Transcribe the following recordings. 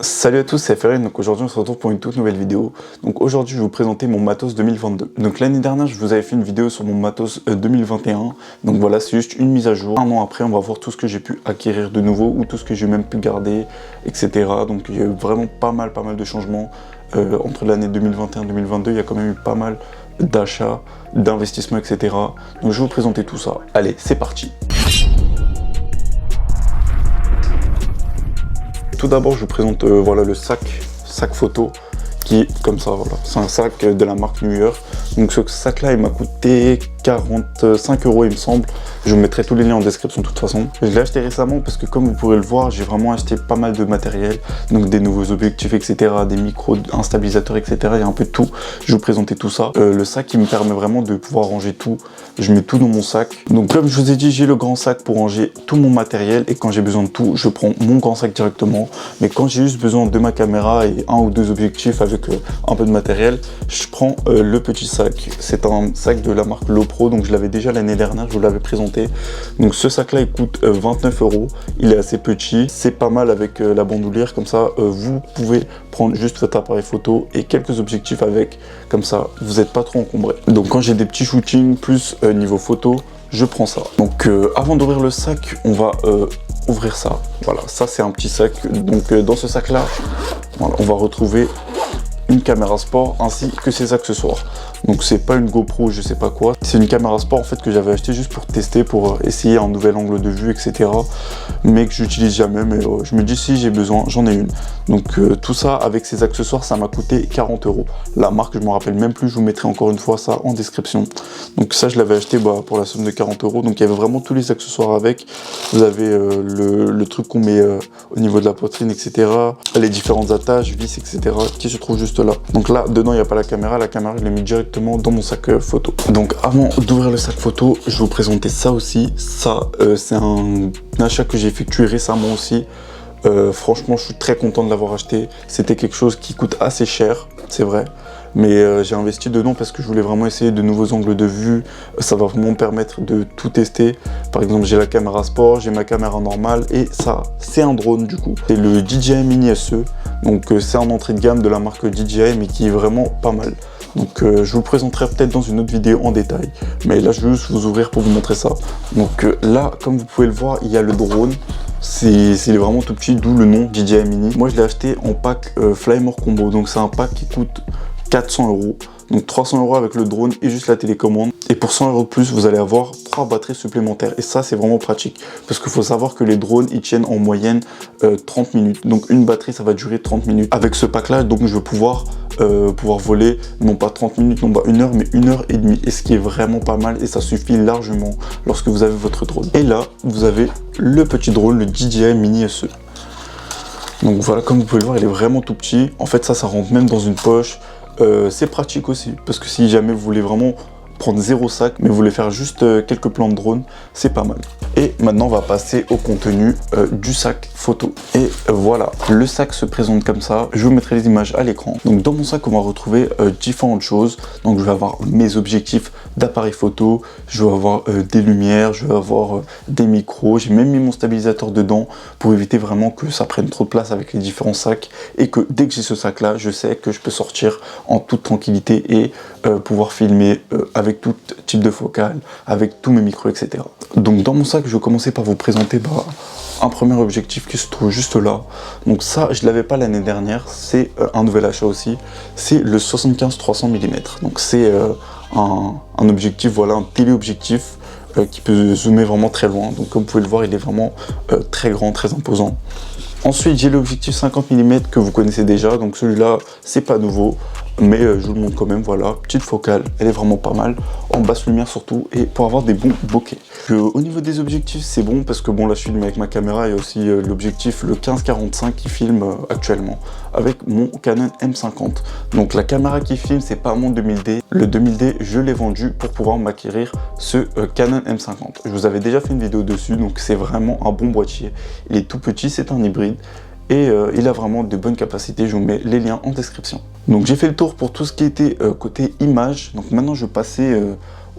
Salut à tous, c'est Ferrin. Donc aujourd'hui on se retrouve pour une toute nouvelle vidéo. Donc aujourd'hui je vais vous présenter mon matos 2022. Donc l'année dernière je vous avais fait une vidéo sur mon matos 2021. Donc voilà, c'est juste une mise à jour. Un an après on va voir tout ce que j'ai pu acquérir de nouveau ou tout ce que j'ai même pu garder, etc. Donc il y a eu vraiment pas mal de changements entre l'année 2021 et 2022. Il y a quand même eu pas mal d'achats, d'investissements, etc. Donc je vais vous présenter tout ça. Allez, c'est parti. Tout d'abord, je vous présente voilà, le sac photo qui est comme ça. Voilà. C'est un sac de la marque New York. Donc ce sac-là, il m'a coûté 45 € il me semble. Je vous mettrai tous les liens en description de toute façon. Je l'ai acheté récemment parce que comme vous pourrez le voir, j'ai vraiment acheté pas mal de matériel. Donc des nouveaux objectifs, etc. Des micros, un stabilisateur, etc. Il y a un peu de tout. Je vais vous présenter tout ça. Le sac, il me permet vraiment de pouvoir ranger tout. Je mets tout dans mon sac. Donc comme je vous ai dit, j'ai le grand sac pour ranger tout mon matériel. Et quand j'ai besoin de tout, je prends mon grand sac directement. Mais quand j'ai juste besoin de ma caméra et un ou deux objectifs avec un peu de matériel, je prends le petit sac. C'est un sac de la marque Lowepro. Donc je l'avais déjà l'année dernière, je vous l'avais présenté. Donc ce sac là il coûte 29 €. Il est assez petit, c'est pas mal avec la bandoulière. Comme ça vous pouvez prendre juste votre appareil photo et quelques objectifs avec. Comme ça vous n'êtes pas trop encombré. Donc quand j'ai des petits shootings plus niveau photo, je prends ça. Donc avant d'ouvrir le sac, on va ouvrir ça. Voilà, ça c'est un petit sac. Donc dans ce sac là, voilà, on va retrouver une caméra sport ainsi que ses accessoires. Donc c'est pas une GoPro, je sais pas quoi, c'est une caméra sport en fait que j'avais acheté juste pour tester, pour essayer un nouvel angle de vue, etc. mais que j'utilise jamais. Mais je me dis si j'ai besoin, j'en ai une. Donc tout ça avec ses accessoires, ça m'a coûté 40 €. La marque, je me rappelle même plus, je vous mettrai encore une fois ça en description. Donc ça je l'avais acheté pour la somme de 40 €. Donc il y avait vraiment tous les accessoires avec. Vous avez le truc qu'on met au niveau de la poitrine, etc. Les différentes attaches, vis, etc. qui se trouvent juste là. Donc là dedans il n'y a pas la caméra je l'ai mis directement dans mon sac photo. Donc avant d'ouvrir le sac photo, je vais vous présenter ça aussi. Ça c'est un achat que j'ai effectué récemment aussi. Franchement je suis très content de l'avoir acheté. C'était quelque chose qui coûte assez cher, c'est vrai, mais j'ai investi dedans parce que je voulais vraiment essayer de nouveaux angles de vue. Ça va vraiment me permettre de tout tester. Par exemple, j'ai la caméra sport, j'ai ma caméra normale et ça c'est un drone du coup. C'est le DJI Mini SE. Donc c'est un entrée de gamme de la marque DJI mais qui est vraiment pas mal. Donc je vous le présenterai peut-être dans une autre vidéo en détail. Mais là je vais juste vous ouvrir pour vous montrer ça. Donc là comme vous pouvez le voir, il y a le drone. C'est vraiment tout petit, d'où le nom DJI Mini. Moi je l'ai acheté en pack Flymore Combo. Donc c'est un pack qui coûte 400 €. Donc 300 € avec le drone et juste la télécommande. Et pour 100 € de plus, vous allez avoir 3 batteries supplémentaires. Et ça, c'est vraiment pratique. Parce qu'il faut savoir que les drones, ils tiennent en moyenne 30 minutes. Donc une batterie, ça va durer 30 minutes. Avec ce pack-là, donc je vais pouvoir voler, non pas 30 minutes, non pas 1 heure, mais 1 heure et demie. Et ce qui est vraiment pas mal. Et ça suffit largement lorsque vous avez votre drone. Et là, vous avez le petit drone, le DJI Mini SE. Donc voilà, comme vous pouvez le voir, il est vraiment tout petit. En fait, ça rentre même dans une poche. C'est pratique aussi, parce que si jamais vous voulez vraiment prendre 0 sac, mais vous voulez faire juste quelques plans de drone, c'est pas mal. Et maintenant, on va passer au contenu du sac photo. Et voilà, le sac se présente comme ça. Je vous mettrai les images à l'écran. Donc dans mon sac, on va retrouver différentes choses. Donc je vais avoir mes objectifs d'appareil photo, je vais avoir des lumières, je vais avoir des micros. J'ai même mis mon stabilisateur dedans pour éviter vraiment que ça prenne trop de place avec les différents sacs. Et que dès que j'ai ce sac là, je sais que je peux sortir en toute tranquillité et pouvoir filmer avec tout type de focale, avec tous mes micros, etc. Donc dans mon sac, je vais commencer par vous présenter un premier objectif qui se trouve juste là. Donc ça, je l'avais pas l'année dernière, c'est un nouvel achat aussi. C'est le 75-300 mm. Donc c'est un objectif, voilà, un téléobjectif qui peut zoomer vraiment très loin. Donc comme vous pouvez le voir, il est vraiment très grand, très imposant. Ensuite, j'ai l'objectif 50 mm que vous connaissez déjà. Donc celui-là, c'est pas nouveau. Mais je vous le montre quand même, voilà, petite focale, elle est vraiment pas mal, en basse lumière surtout, et pour avoir des bons bokeh. Au niveau des objectifs, c'est bon, parce que bon, là je filme avec ma caméra, il y a aussi l'objectif, le 15-45 qui filme actuellement, avec mon Canon M50. Donc la caméra qui filme, c'est pas mon 2000D, le 2000D, je l'ai vendu pour pouvoir m'acquérir ce Canon M50. Je vous avais déjà fait une vidéo dessus, donc c'est vraiment un bon boîtier. Il est tout petit, c'est un hybride. Et il a vraiment de bonnes capacités, je vous mets les liens en description. Donc j'ai fait le tour pour tout ce qui était côté image. Donc maintenant je vais passer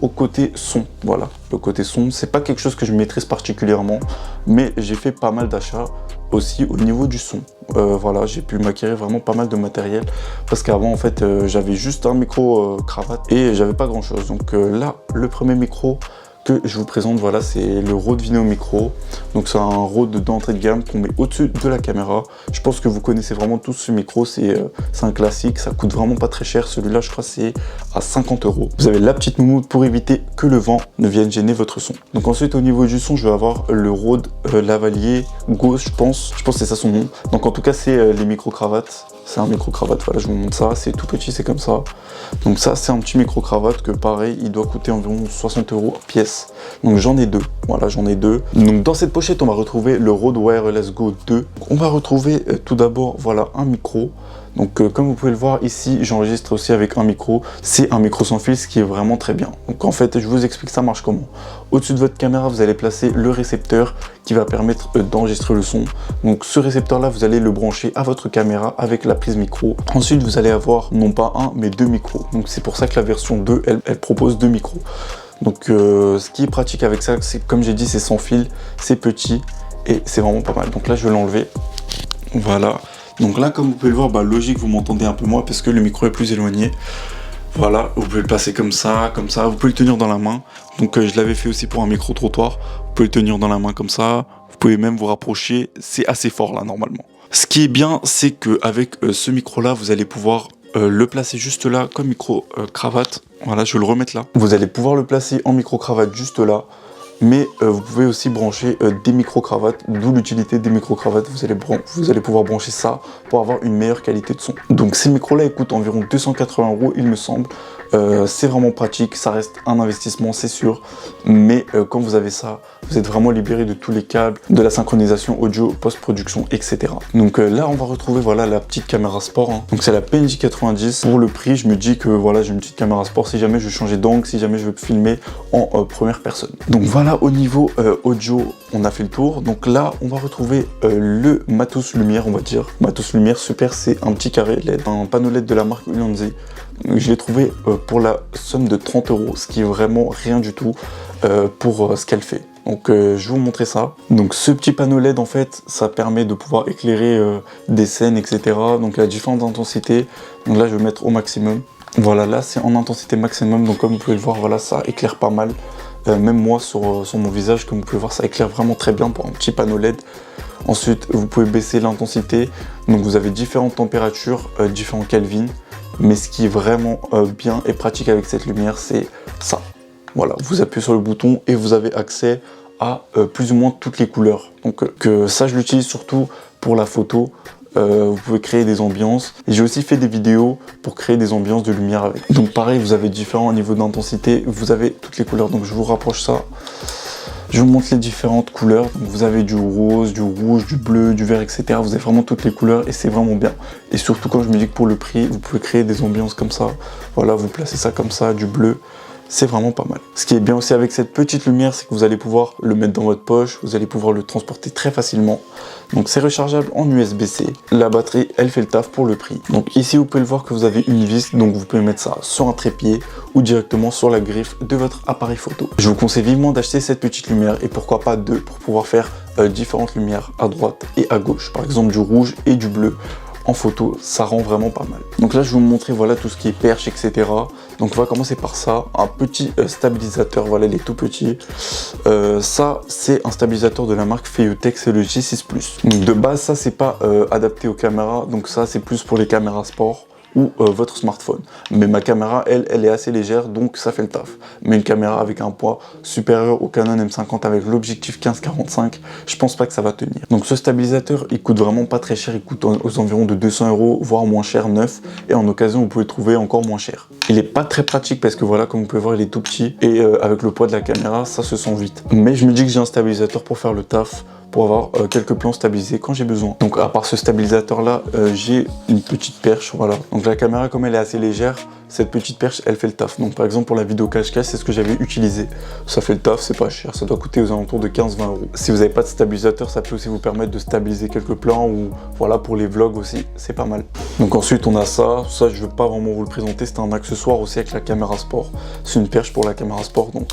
au côté son. Voilà, le côté son, c'est pas quelque chose que je maîtrise particulièrement, mais j'ai fait pas mal d'achats aussi au niveau du son. Voilà, j'ai pu m'acquérir vraiment pas mal de matériel parce qu'avant en fait j'avais juste un micro cravate et j'avais pas grand chose. Donc là, le premier micro que je vous présente, voilà, c'est le Rode Vino Micro. Donc c'est un Rode d'entrée de gamme qu'on met au-dessus de la caméra. Je pense que vous connaissez vraiment tous ce micro, c'est un classique, ça coûte vraiment pas très cher. Celui-là, je crois, c'est à 50 €. Vous avez la petite moumoute pour éviter que le vent ne vienne gêner votre son. Donc ensuite, au niveau du son, je vais avoir le Rode Lavalier Gauche, je pense que c'est ça son nom. Donc en tout cas, c'est les micro-cravates. C'est un micro-cravate, voilà, je vous montre ça, c'est tout petit, c'est comme ça. Donc ça, c'est un petit micro-cravate que pareil, il doit coûter environ 60 € pièce. Donc j'en ai deux, voilà, j'en ai deux. Donc dans cette pochette, on va retrouver le Rode Wireless Go 2. On va retrouver tout d'abord, voilà, un micro. Donc comme vous pouvez le voir ici, j'enregistre aussi avec un micro. C'est un micro sans fil, ce qui est vraiment très bien. Donc en fait, je vous explique ça marche comment. Au-dessus de votre caméra, vous allez placer le récepteur qui va permettre d'enregistrer le son. Donc ce récepteur-là, vous allez le brancher à votre caméra avec la prise micro. Ensuite, vous allez avoir non pas un, mais deux micros. Donc c'est pour ça que la version 2, elle propose deux micros. Donc ce qui est pratique avec ça, c'est comme j'ai dit, c'est sans fil, c'est petit et c'est vraiment pas mal. Donc là, je vais l'enlever. Voilà. Donc là, comme vous pouvez le voir, logique, vous m'entendez un peu moins parce que le micro est plus éloigné. Voilà, vous pouvez le placer comme ça, vous pouvez le tenir dans la main. Donc je l'avais fait aussi pour un micro-trottoir. Vous pouvez le tenir dans la main comme ça, vous pouvez même vous rapprocher, c'est assez fort là normalement. Ce qui est bien, c'est qu'avec ce micro-là, vous allez pouvoir le placer juste là comme micro-cravate. Voilà, je vais le remettre là. Vous allez pouvoir le placer en micro-cravate juste là. Mais vous pouvez aussi brancher des micro-cravates, d'où l'utilité des micro-cravates. Vous allez pouvoir brancher ça pour avoir une meilleure qualité de son. Donc ces micros-là, ils coûtent environ 280 €, il me semble. C'est vraiment pratique, ça reste un investissement, c'est sûr. Mais quand vous avez ça, vous êtes vraiment libéré de tous les câbles, de la synchronisation audio, post-production, etc. Donc là, on va retrouver voilà, la petite caméra sport. Hein. Donc c'est la PNJ 90. Pour le prix, je me dis que voilà, j'ai une petite caméra sport si jamais je veux changer d'angle, si jamais je veux filmer en première personne. Donc voilà, au niveau audio, on a fait le tour. Donc là, on va retrouver le matos lumière, on va dire. Matos lumière super, c'est un petit carré LED, un panneau LED de la marque Ulanzi. Je l'ai trouvé pour la somme de 30 €, ce qui est vraiment rien du tout pour ce qu'elle fait. Donc je vais vous montrer ça. Donc ce petit panneau LED en fait, ça permet de pouvoir éclairer des scènes, etc. Donc il y a différentes intensités. Donc là je vais mettre au maximum. Voilà, là c'est en intensité maximum. Donc comme vous pouvez le voir, voilà, ça éclaire pas mal. Même moi sur mon visage, comme vous pouvez voir, ça éclaire vraiment très bien pour un petit panneau LED. Ensuite, vous pouvez baisser l'intensité. Donc vous avez différentes températures, différents Kelvin. Mais ce qui est vraiment bien et pratique avec cette lumière, c'est ça. Voilà, vous appuyez sur le bouton et vous avez accès à plus ou moins toutes les couleurs. Donc ça, je l'utilise surtout pour la photo. Vous pouvez créer des ambiances. J'ai aussi fait des vidéos pour créer des ambiances de lumière avec. Donc pareil, vous avez différents niveaux d'intensité. Vous avez toutes les couleurs. Donc je vous rapproche ça. Je vous montre les différentes couleurs. Donc vous avez du rose, du rouge, du bleu, du vert, etc. Vous avez vraiment toutes les couleurs et c'est vraiment bien. Et surtout quand je me dis que pour le prix, vous pouvez créer des ambiances comme ça. Voilà, vous placez ça comme ça, du bleu. C'est vraiment pas mal. Ce qui est bien aussi avec cette petite lumière, c'est que vous allez pouvoir le mettre dans votre poche, vous allez pouvoir le transporter très facilement. Donc c'est rechargeable en USB-C. La batterie, elle fait le taf pour le prix. Donc ici, vous pouvez le voir que vous avez une vis, donc vous pouvez mettre ça sur un trépied ou directement sur la griffe de votre appareil photo. Je vous conseille vivement d'acheter cette petite lumière et pourquoi pas deux pour pouvoir faire différentes lumières à droite et à gauche. Par exemple du rouge et du bleu. En photo, ça rend vraiment pas mal. Donc là, je vais vous montrer voilà tout ce qui est perche, etc. Donc on va commencer par ça, un petit stabilisateur, voilà, il est tout petit. Ça, c'est un stabilisateur de la marque Feutech, c'est le G6+. Donc de base, ça, c'est pas adapté aux caméras, donc ça, c'est plus pour les caméras sport ou votre smartphone. Mais ma caméra, elle est assez légère, donc ça fait le taf. Mais une caméra avec un poids supérieur au Canon M50 avec l'objectif 15-45, je pense pas que ça va tenir. Donc ce stabilisateur, il coûte vraiment pas très cher, il coûte aux environs de 200 €, voire moins cher, neuf. Et en occasion, vous pouvez le trouver encore moins cher. Il est pas très pratique parce que voilà, comme vous pouvez voir, il est tout petit. Et avec le poids de la caméra, ça se sent vite. Mais je me dis que j'ai un stabilisateur pour faire le taf, pour avoir quelques plans stabilisés quand j'ai besoin. Donc à part ce stabilisateur là, j'ai une petite perche, voilà. Donc la caméra, comme elle est assez légère, cette petite perche elle fait le taf. Donc par exemple pour la vidéo cache-cache, c'est ce que j'avais utilisé. Ça fait le taf, c'est pas cher, ça doit coûter aux alentours de 15-20 €. Si vous n'avez pas de stabilisateur, ça peut aussi vous permettre de stabiliser quelques plans, ou voilà, pour les vlogs aussi, c'est pas mal. Donc ensuite on a ça je veux pas vraiment vous le présenter, c'est un accessoire aussi avec la caméra sport. C'est une perche pour la caméra sport, donc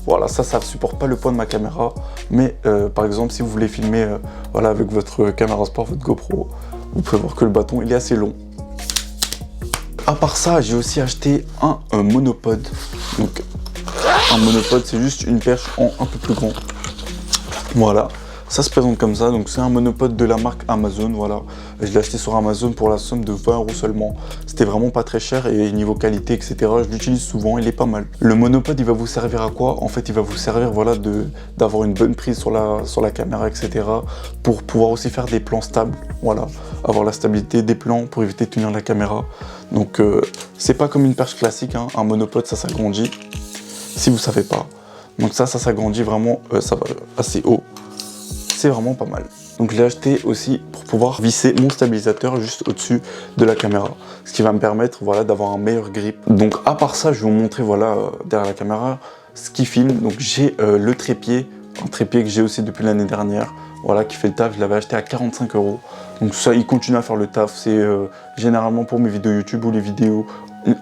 voilà, ça supporte pas le poids de ma caméra, mais par exemple si vous voulez filmer voilà, avec votre caméra sport, votre GoPro, vous pouvez voir que le bâton il est assez long. À part ça, j'ai aussi acheté un monopode. Donc un monopode, c'est juste une perche en un peu plus grand. Voilà, ça se présente comme ça. Donc c'est un monopode de la marque Amazon, voilà. Je l'ai acheté sur Amazon pour la somme de 20 € seulement. C'était vraiment pas très cher, et niveau qualité, etc. je l'utilise souvent, il est pas mal. Le monopode, il va vous servir à quoi? En fait, il va vous servir, voilà, d'avoir une bonne prise sur la caméra, etc. pour pouvoir aussi faire des plans stables, voilà. Avoir la stabilité des plans pour éviter de tenir la caméra. Donc c'est pas comme une perche classique, hein. Un monopode, ça s'agrandit, si vous savez pas. Donc ça s'agrandit vraiment, ça va assez haut. C'est vraiment pas mal. Donc je l'ai acheté aussi pour pouvoir visser mon stabilisateur juste au-dessus de la caméra, ce qui va me permettre, voilà, d'avoir un meilleur grip. Donc à part ça, je vais vous montrer, voilà, derrière la caméra ce qui filme. Donc j'ai le trépied, un trépied que j'ai aussi depuis l'année dernière, voilà, qui fait le taf. Je l'avais acheté à 45 €. Donc ça, il continue à faire le taf. C'est généralement pour mes vidéos YouTube ou les vidéos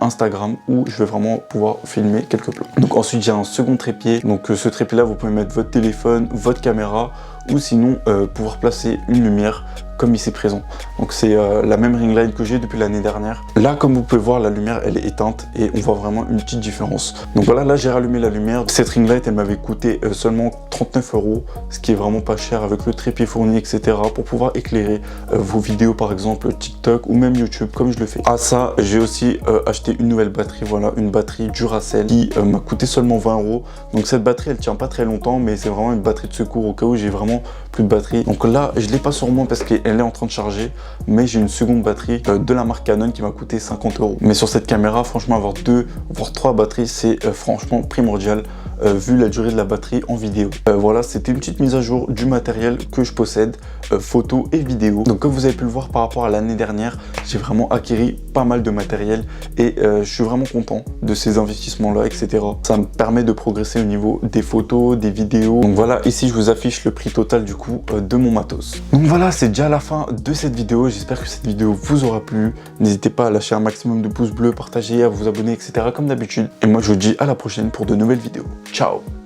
Instagram où je vais vraiment pouvoir filmer quelques plans. Donc ensuite j'ai un second trépied. Donc ce trépied là, vous pouvez mettre votre téléphone, votre caméra, ou sinon pouvoir placer une lumière comme ici présent. Donc c'est la même ring light que j'ai depuis l'année dernière. Là, comme vous pouvez voir, la lumière elle est éteinte et on voit vraiment une petite différence. Donc voilà, là j'ai rallumé la lumière. Cette ring light elle m'avait coûté seulement 39 €, ce qui est vraiment pas cher avec le trépied fourni, etc. pour pouvoir éclairer vos vidéos, par exemple TikTok ou même YouTube comme je le fais. À ça, j'ai aussi acheté une nouvelle batterie, voilà, une batterie Duracell qui m'a coûté seulement 20 €. Donc cette batterie elle tient pas très longtemps, mais c'est vraiment une batterie de secours au cas où j'ai vraiment plus de batterie. Donc là je l'ai pas sur moi parce qu'elle est en train de charger, mais j'ai une seconde batterie de la marque Canon qui m'a coûté 50 €. Mais sur cette caméra, franchement, avoir 2 voire 3 batteries, c'est franchement primordial vu la durée de la batterie en vidéo. Voilà, c'était une petite mise à jour du matériel que je possède, photo et vidéo. Donc comme vous avez pu le voir, par rapport à l'année dernière, j'ai vraiment acquis pas mal de matériel, et je suis vraiment content de ces investissements là, etc. Ça me permet de progresser au niveau des photos, des vidéos. Donc voilà, ici je vous affiche le prix total du coup de mon matos. Donc voilà, c'est déjà la fin de cette vidéo. J'espère que cette vidéo vous aura plu. N'hésitez pas à lâcher un maximum de pouces bleus, partager, à vous abonner, etc. comme d'habitude. Et moi je vous dis à la prochaine pour de nouvelles vidéos. Ciao!